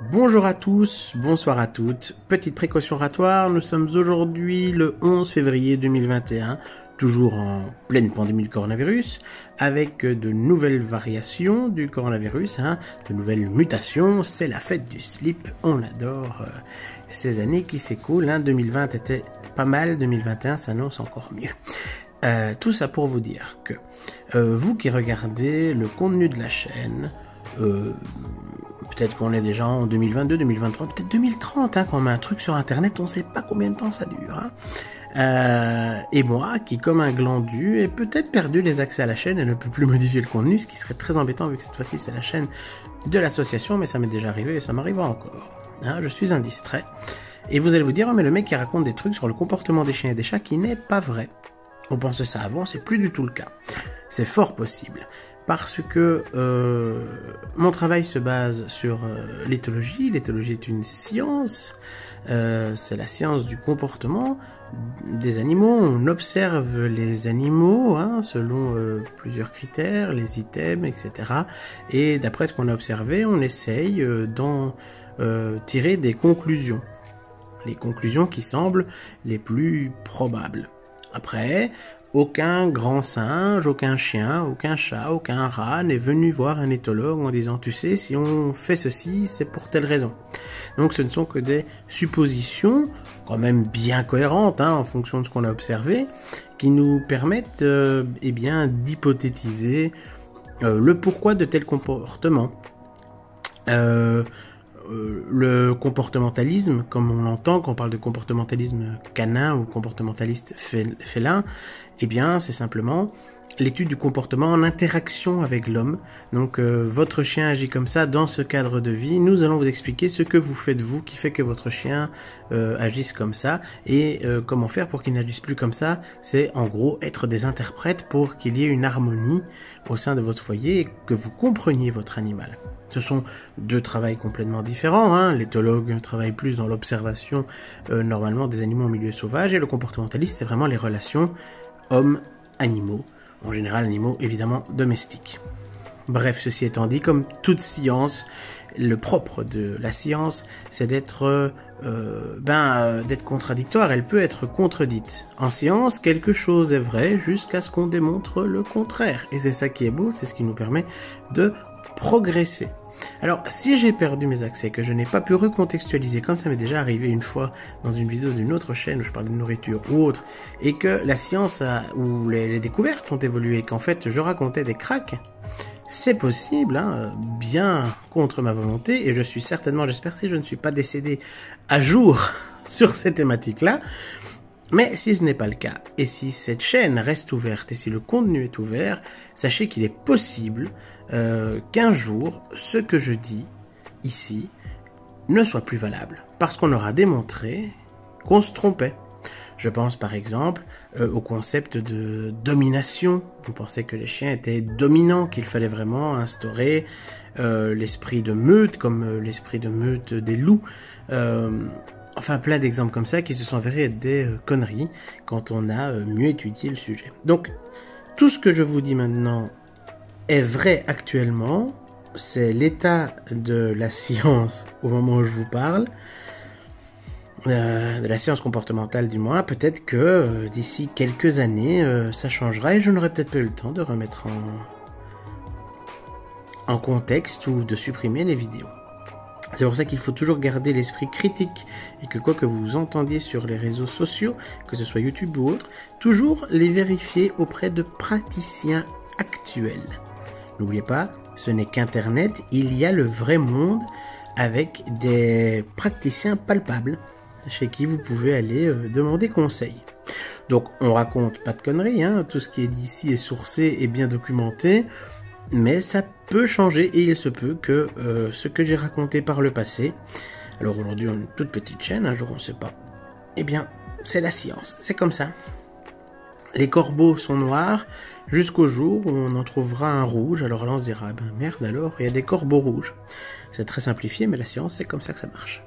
Bonjour à tous, bonsoir à toutes. Petite précaution oratoire, nous sommes aujourd'hui le 11 février 2021, toujours en pleine pandémie du coronavirus, avec de nouvelles variations du coronavirus, de nouvelles mutations. C'est la fête du slip, on adore ces années qui s'écoulent. 2020 était pas mal, 2021 s'annonce encore mieux. Tout ça pour vous dire que vous qui regardez le contenu de la chaîne, peut-être qu'on est déjà en 2022, 2023, peut-être 2030, quand on met un truc sur internet, on sait pas combien de temps ça dure. Et moi, qui comme un glandu, ai peut-être perdu les accès à la chaîne et ne peut plus modifier le contenu, ce qui serait très embêtant vu que cette fois-ci c'est la chaîne de l'association, mais ça m'est déjà arrivé et ça m'arrivera encore. Je suis un distrait. Et vous allez vous dire, mais le mec qui raconte des trucs sur le comportement des chiens et des chats qui n'est pas vrai. On pensait ça avant, c'est plus du tout le cas. C'est fort possible. Parce que mon travail se base sur l'éthologie. L'éthologie est une science, c'est la science du comportement des animaux. On observe les animaux selon plusieurs critères, les items, etc. Et d'après ce qu'on a observé, on essaye d'en tirer des conclusions. Les conclusions qui semblent les plus probables. Après, aucun grand singe, aucun chien, aucun chat, aucun rat n'est venu voir un éthologue en disant « Tu sais, si on fait ceci, c'est pour telle raison ». Donc ce ne sont que des suppositions, quand même bien cohérentes en fonction de ce qu'on a observé, qui nous permettent d'hypothétiser le pourquoi de tel comportement. Le comportementalisme, comme on l'entend quand on parle de comportementalisme canin ou comportementaliste félin, c'est simplement l'étude du comportement en interaction avec l'homme. Donc votre chien agit comme ça dans ce cadre de vie. Nous allons vous expliquer ce que vous faites vous qui fait que votre chien agisse comme ça et comment faire pour qu'il n'agisse plus comme ça. C'est en gros être des interprètes pour qu'il y ait une harmonie au sein de votre foyer et que vous compreniez votre animal. Ce sont deux travails complètement différents. L'éthologue travaille plus dans l'observation normalement des animaux en milieu sauvage et le comportementaliste c'est vraiment les relations hommes-animaux. En général, animaux évidemment domestiques. Bref, ceci étant dit, comme toute science, le propre de la science, c'est d'être contradictoire. Elle peut être contredite. En science, quelque chose est vrai jusqu'à ce qu'on démontre le contraire. Et c'est ça qui est beau, c'est ce qui nous permet de progresser. Alors, si j'ai perdu mes accès, que je n'ai pas pu recontextualiser, comme ça m'est déjà arrivé une fois dans une vidéo d'une autre chaîne où je parle de nourriture ou autre, et que la science ou les découvertes ont évolué, qu'en fait je racontais des cracks, c'est possible, bien contre ma volonté, et je suis certainement, j'espère si je ne suis pas décédé à jour sur ces thématiques-là. Mais si ce n'est pas le cas, et si cette chaîne reste ouverte, et si le contenu est ouvert, sachez qu'il est possible qu'un jour, ce que je dis ici ne soit plus valable, parce qu'on aura démontré qu'on se trompait. Je pense par exemple au concept de domination. On pensait que les chiens étaient dominants, qu'il fallait vraiment instaurer l'esprit de meute, comme l'esprit de meute des loups. Enfin, plein d'exemples comme ça qui se sont avérés être des conneries quand on a mieux étudié le sujet. Donc, tout ce que je vous dis maintenant est vrai actuellement. C'est l'état de la science au moment où je vous parle. De la science comportementale du moins. Peut-être que d'ici quelques années, ça changera et je n'aurai peut-être pas eu le temps de remettre en contexte ou de supprimer les vidéos. C'est pour ça qu'il faut toujours garder l'esprit critique et que quoi que vous entendiez sur les réseaux sociaux, que ce soit YouTube ou autre, toujours les vérifier auprès de praticiens actuels. N'oubliez pas, ce n'est qu'Internet, il y a le vrai monde avec des praticiens palpables chez qui vous pouvez aller demander conseil. Donc on raconte pas de conneries, tout ce qui est dit ici est sourcé et bien documenté. Mais ça peut changer et il se peut que ce que j'ai raconté par le passé, alors aujourd'hui on a une toute petite chaîne, un jour on ne sait pas, c'est la science, c'est comme ça. Les corbeaux sont noirs jusqu'au jour où on en trouvera un rouge, alors là on se dira, merde alors, il y a des corbeaux rouges. C'est très simplifié mais la science c'est comme ça que ça marche.